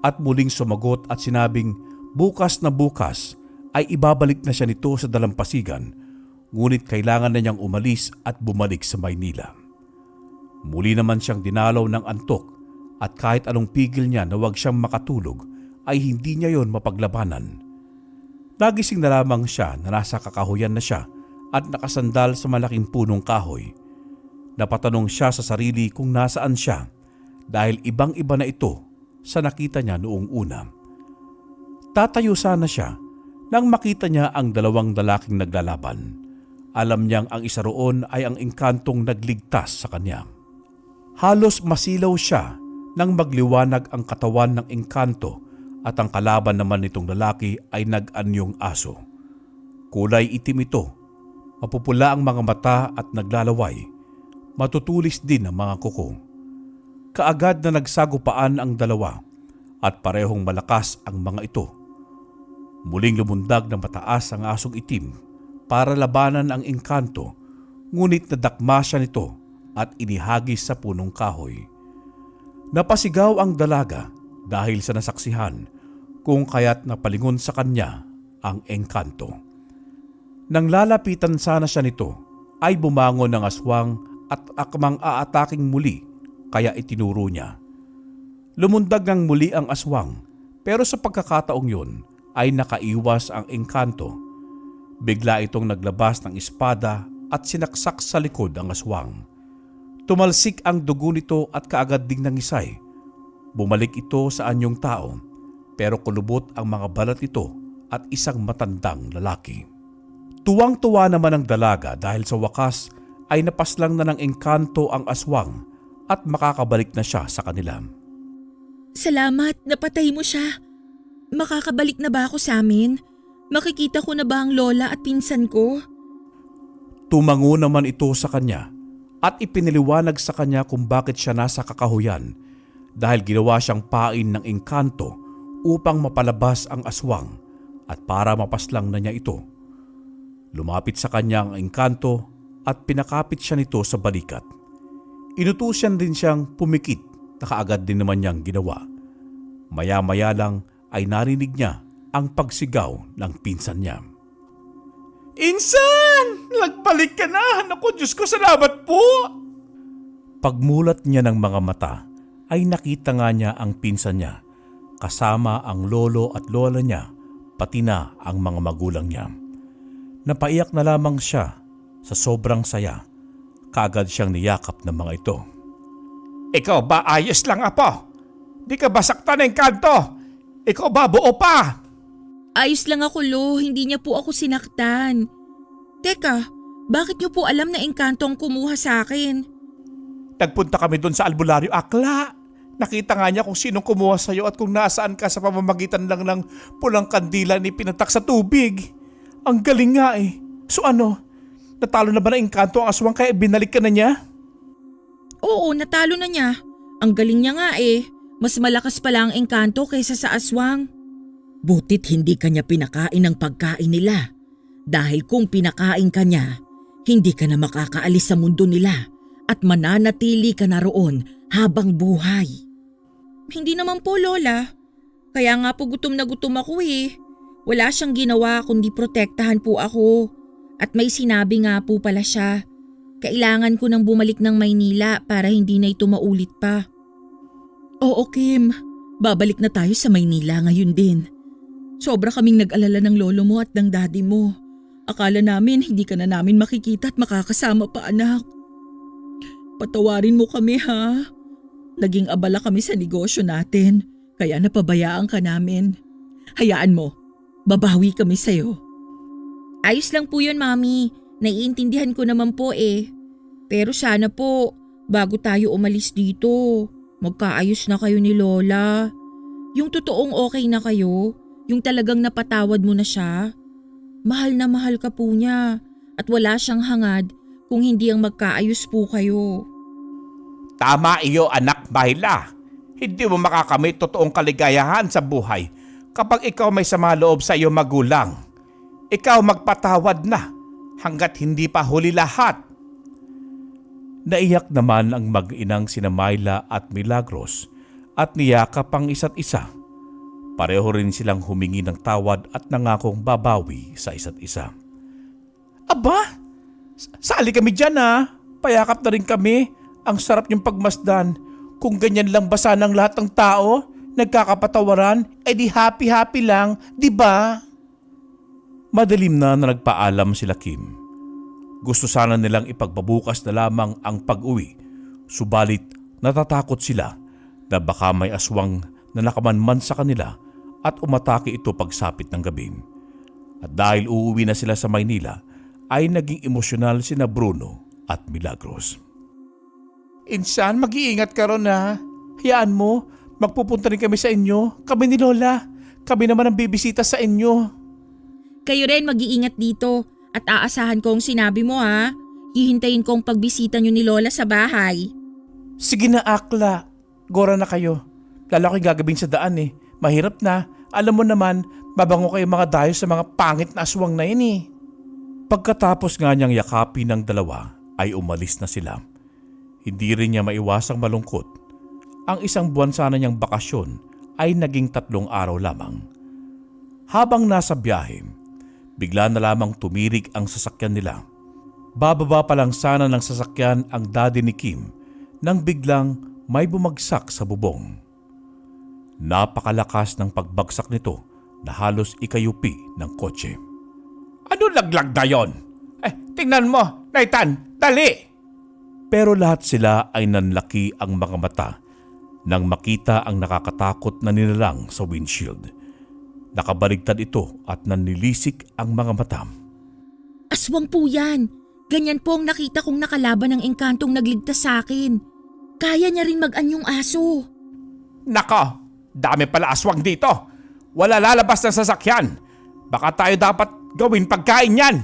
at muling sumagot at sinabing bukas na bukas ay ibabalik na siya nito sa dalampasigan, ngunit kailangan na niyang umalis at bumalik sa Maynila. Muli naman siyang dinalaw ng antok at kahit anong pigil niya na huwag siyang makatulog ay hindi niya yon mapaglabanan. Nagising na lamang siya na nasa kakahuyan na siya at nakasandal sa malaking punong kahoy. Napatanong siya sa sarili kung nasaan siya dahil ibang-iba na ito sa nakita niya noong una. Tatayo sana siya nang makita niya ang dalawang lalaking naglalaban. Alam niyang ang isa roon ay ang engkantong nagligtas sa kanya. Halos masilaw siya nang magliwanag ang katawan ng engkanto at ang kalaban naman nitong lalaki ay nag-anyong aso. Kulay itim ito, mapupula ang mga mata at naglalaway. Matutulis din ang mga kuko. Kaagad na nagsagupaan ang dalawa at parehong malakas ang mga ito. Muling lumundag na mataas ang asong itim para labanan ang engkanto, ngunit nadakma siya nito at inihagis sa punong kahoy. Napasigaw ang dalaga dahil sa nasaksihan kung kaya't napalingon sa kanya ang engkanto. Nang lalapitan sana siya nito ay bumangon ang aswang at akmang aataking muli kaya itinuro niya. Lumundag ang muli ang aswang pero sa pagkakataong yun ay nakaiwas ang engkanto. Bigla itong naglabas ng espada at sinaksak sa likod ang aswang. Tumalsik ang dugo nito at kaagad ding nangisay. Bumalik ito sa anyong tao pero kulubot ang mga balat nito at isang matandang lalaki. Tuwang-tuwa naman ang dalaga dahil sa wakas ay napaslang na ng engkanto ang aswang at makakabalik na siya sa kanila. Salamat, napatay mo siya. Makakabalik na ba ako sa amin? Makikita ko na ba ang lola at pinsan ko? Tumango naman ito sa kanya at ipiniliwanag sa kanya kung bakit siya nasa kakahuyan dahil ginawa siyang pain ng engkanto upang mapalabas ang aswang at para mapaslang na niya ito. Lumapit sa kanya ang engkanto at pinakapit siya nito sa balikat. Inutusan din siyang pumikit na kaagad din naman niyang ginawa. Maya-maya lang ay narinig niya ang pagsigaw ng pinsan niya. Insan! Nagbalik ka na! Naku, Diyos ko, salamat po! Pagmulat niya ng mga mata ay nakita nga niya ang pinsan niya kasama ang lolo at lola niya pati na ang mga magulang niya. Napaiyak na lamang siya sa sobrang saya. Kaagad siyang niyakap ng mga ito. Ikaw ba ayos lang, apo? Di ka ba saktan ng kanto? Ikaw ba buo pa? Ayos lang ako, Lo. Hindi niya po ako sinaktan. Teka, bakit niyo po alam na engkanto ang kumuha sa akin? Nagpunta kami doon sa albularyo, akla. Nakita nga niya kung sinong kumuha sa'yo at kung nasaan ka sa pamamagitan lang ng pulang kandila ni pinatak sa tubig. Ang galing nga eh. So ano, natalo na ba na engkanto ang aswang kaya binalik ka na niya? Oo, natalo na niya. Ang galing niya nga eh. Mas malakas pala ang engkanto kaysa sa aswang. Butit hindi kanya pinakain ng pagkain nila. Dahil kung pinakain ka niya, hindi ka na makakaalis sa mundo nila at mananatili ka na roon habang buhay. Hindi naman po, Lola. Kaya nga po gutom na gutom ako eh. Wala siyang ginawa kundi protektahan po ako. At may sinabi nga po pala siya. Kailangan ko nang bumalik ng Maynila para hindi na ito maulit pa. Oo, Kim. Babalik na tayo sa Maynila ngayon din. Sobra kaming nag-alala ng lolo mo at ng daddy mo. Akala namin hindi ka na namin makikita at makakasama pa, anak. Patawarin mo kami, ha? Naging abala kami sa negosyo natin, kaya napabayaan ka namin. Hayaan mo, babawi kami sa'yo. Ayos lang po yun, Mami. Naiintindihan ko naman po eh. Pero sana po, bago tayo umalis dito, magkaayos na kayo ni Lola. Yung totoong okay na kayo, yung talagang napatawad mo na siya. Mahal na mahal ka po niya at wala siyang hangad kung hindi ang magkaayos po kayo. Tama iyo, anak Mahila. Hindi mo makakamit totoong kaligayahan sa buhay kapag ikaw may sama loob sa iyong magulang. Ikaw magpatawad na hanggat hindi pa huli lahat. Naiyak naman ang mag-inang sina Myla at Milagros at niyakap ang isa't isa. Pareho rin silang humingi ng tawad at nangakong babawi sa isa't isa. Aba, sali kami dyan ha. Payakap na rin kami. Ang sarap niyong pagmasdan. Kung ganyan lang ba sanang lahat ng tao, nagkakapatawaran, di happy-happy lang, di ba? Madilim na nagpaalam sila Kim. Gusto sana nilang ipagpabukas na lamang ang pag-uwi, subalit natatakot sila na baka may aswang na nakamanman sa kanila at umatake ito pagsapit ng gabi. At dahil uuwi na sila sa Maynila, ay naging emosyonal sina Bruno at Milagros. Insan, mag-iingat ka ron ha. Hayaan mo, magpupunta rin kami sa inyo. Kami ni Lola. Kami naman ang bibisita sa inyo. Kayo rin mag-iingat dito at aasahan ko ang sinabi mo ha. Hihintayin ko ang pagbisita nyo ni Lola sa bahay. Sige na, Akla. Gora na kayo. Lalo ako'y gagabing sa daan eh. Mahirap na. Alam mo naman, mabango kayo mga dayo sa mga pangit na aswang na yun eh. Pagkatapos nga niyang yakapin ng dalawa ay umalis na sila. Hindi rin niya maiwasang malungkot. Ang isang buwan sana niyang bakasyon ay naging 3 araw lamang. Habang nasa biyahe, bigla na lamang tumirik ang sasakyan nila. Bababa pa lang sana ng sasakyan ang daddy ni Kim nang biglang may bumagsak sa bubong. Napakalakas ng pagbagsak nito na halos ikayupi ng kotse. Ano laglag na yon? Tingnan mo, Nathan, dali! Pero lahat sila ay nanlaki ang mga mata nang makita ang nakakatakot na nilalang sa windshield. Nakabaligtad ito at nanlilisik ang mga mata. Aswang po yan. Ganyan po ang nakita kong nakalaban ng engkantong nagligtas sa akin. Kaya niya rin mag-anyong aso. Nako, dami pala aswang dito. Wala lalabas ng sasakyan. Baka tayo dapat gawin pagkain yan.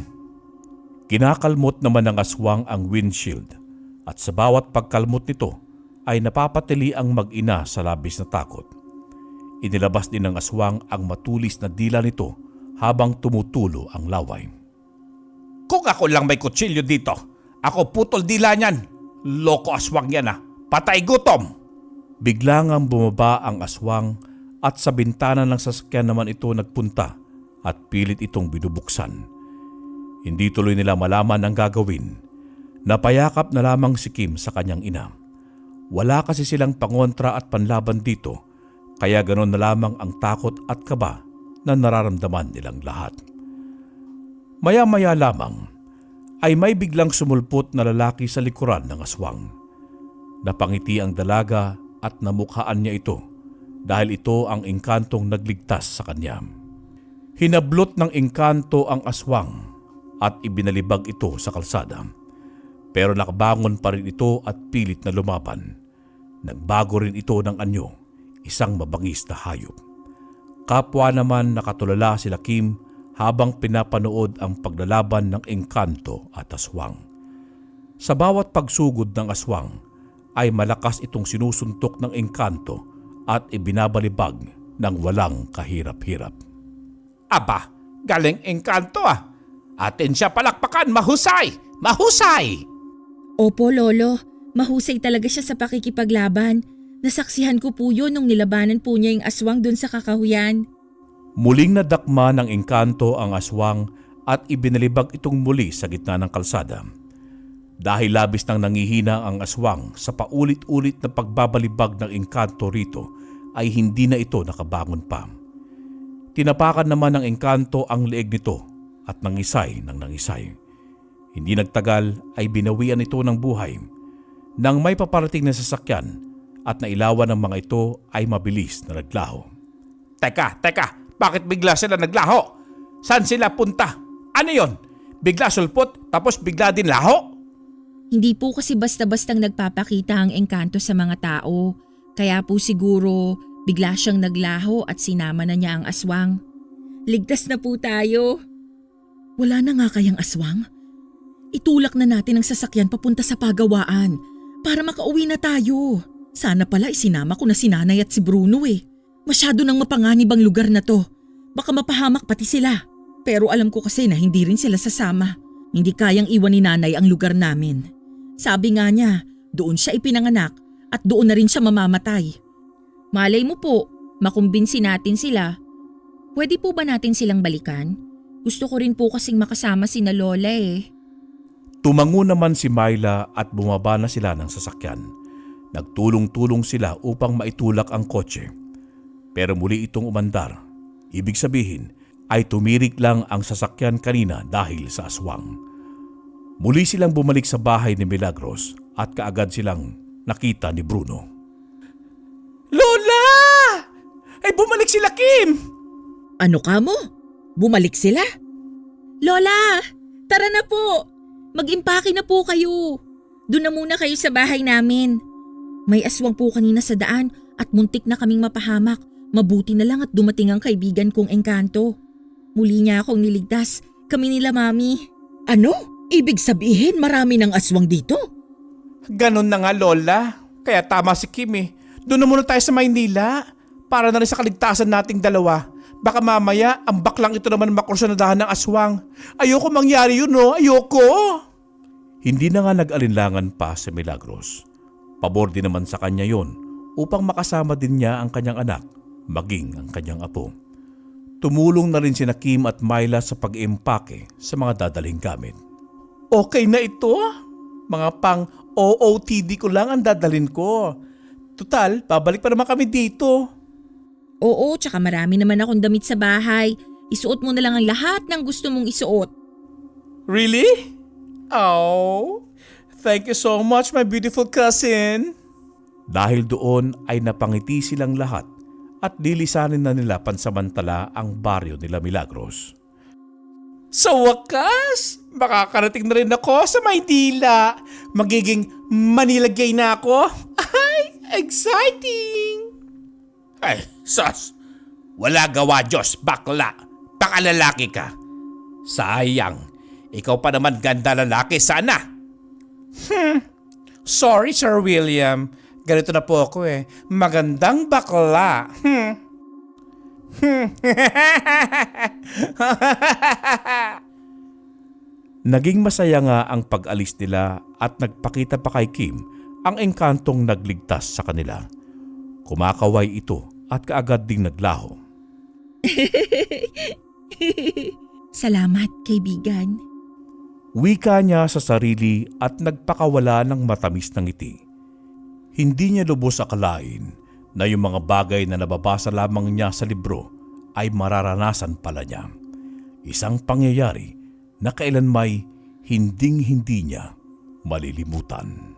Kinakalmot naman ng aswang ang windshield at sa bawat pagkalmot nito ay napapatili ang mag-ina sa labis na takot. Inilabas din ng aswang ang matulis na dila nito habang tumutulo ang laway. Kung ako lang may kutsilyo dito, ako putol dila niyan. Loko aswang yan ah. Patay gutom. Biglang ang bumaba ang aswang at sa bintana ng sasakyan naman ito nagpunta at pilit itong binubuksan. Hindi tuloy nila malaman ang gagawin. Napayakap na lamang si Kim sa kanyang ina. Wala kasi silang pangontra at panlaban dito, kaya ganon na lamang ang takot at kaba na nararamdaman nilang lahat. Maya-maya lamang ay may biglang sumulpot na lalaki sa likuran ng aswang. Napangiti ang dalaga at namukhaan niya ito dahil ito ang engkantong nagligtas sa kanya. Hinablot ng engkanto ang aswang at ibinalibag ito sa kalsada. Pero nakabangon pa rin ito at pilit na lumaban. Nagbago rin ito ng anyo, isang mabangis na hayop. Kapwa naman nakatulala sila Kim habang pinapanood ang paglalaban ng engkanto at aswang. Sa bawat pagsugod ng aswang ay malakas itong sinusuntok ng engkanto at ibinabalibag ng walang kahirap-hirap. Aba, galing engkanto ah. Atin siya palakpakan, mahusay! Mahusay! Opo, Lolo. Mahusay talaga siya sa pakikipaglaban. Nasaksihan ko po yun nung nilabanan po niya yung aswang dun sa kakahuyan. Muling nadakma ng engkanto ang aswang at ibinalibag itong muli sa gitna ng kalsada. Dahil labis nang nangihina ang aswang sa paulit-ulit na pagbabalibag ng engkanto rito, ay hindi na ito nakabangon pa. Tinapakan naman ng engkanto ang leeg nito at nangisay ng nangisay. Hindi nagtagal ay binawian ito ng buhay. Nang may paparating na sasakyan at nailawan ng mga ito ay mabilis na naglaho. Teka, bakit bigla sila naglaho? Saan sila punta? Ano yon? Bigla sulpot tapos bigla din laho? Hindi po kasi basta-bastang nagpapakita ang engkanto sa mga tao. Kaya po siguro bigla siyang naglaho at sinama na niya ang aswang. Ligtas na po tayo. Wala na nga kayang aswang? Itulak na natin ang sasakyan papunta sa pagawaan para makauwi na tayo. Sana pala isinama ko na si Nanay at si Bruno eh. Masyado nang mapanganib ang lugar na to. Baka mapahamak pati sila. Pero alam ko kasi na hindi rin sila sasama. Hindi kayang iwan ni Nanay ang lugar namin. Sabi nga niya, doon siya ipinanganak at doon na rin siya mamamatay. Malay mo po, makumbinsi natin sila. Pwede po ba natin silang balikan? Gusto ko rin po kasing makasama sina Lola eh. Tumango naman si Myla at bumaba na sila ng sasakyan. Nagtulong-tulong sila upang maitulak ang kotse. Pero muli itong umandar. Ibig sabihin ay tumirik lang ang sasakyan kanina dahil sa aswang. Muli silang bumalik sa bahay ni Milagros at kaagad silang nakita ni Bruno. Lola! Ay bumalik sila, Kim! Ano ka mo? Bumalik sila? Lola, tara na po. Mag-impake na po kayo. Doon na muna kayo sa bahay namin. May aswang po kanina sa daan at muntik na kaming mapahamak. Mabuti na lang at dumating ang kaibigan kong Engkanto. Muli niya akong niligtas. Kami nila, Mami. Ano? Ibig sabihin marami ng aswang dito? Ganon na nga, Lola. Kaya tama si Kim eh. Doon na muna tayo sa Maynila. Para na rin sa kaligtasan nating dalawa. Baka mamaya, ang baklang ito naman makursunadahan ng aswang. Ayoko mangyari yun, no? Ayoko! Hindi na nga nag-alinlangan pa si Milagros. Pabor din naman sa kanya yon upang makasama din niya ang kanyang anak, maging ang kanyang apo. Tumulong na rin sina Kim at Myla sa pag-impake sa mga dadaling gamit. Okay na ito. Mga pang OOTD ko lang ang dadalhin ko. Tutal, babalik pa naman kami dito. Oo, tsaka marami naman akong damit sa bahay. Isuot mo na lang ang lahat ng gusto mong isuot. Really? Oh, thank you so much, my beautiful cousin. Dahil doon ay napangiti silang lahat at dilisanin na nila pansamantala ang baryo nila Milagros. Sa wakas, makakarating na rin ako sa Maynila. Magiging Manila gay na ako. Ay, exciting! Ay, sus! Wala gawa, Diyos, bakla. Pakalalaki ka. Sayang, ikaw pa naman ganda lalaki sana. Sorry, Sir William. Ganito na po ako eh. Magandang bakla. Naging masaya nga ang pag-alis nila at nagpakita pa kay Kim ang engkantong nagligtas sa kanila. Kumakaway ito at kaagad ding naglaho. Salamat, kaibigan. Wika niya sa sarili at nagpakawala ng matamis na ngiti. Hindi niya lubos akalain na yung mga bagay na nababasa lamang niya sa libro ay mararanasan pala niya. Isang pangyayari na kailanmay hinding-hindi niya malilimutan.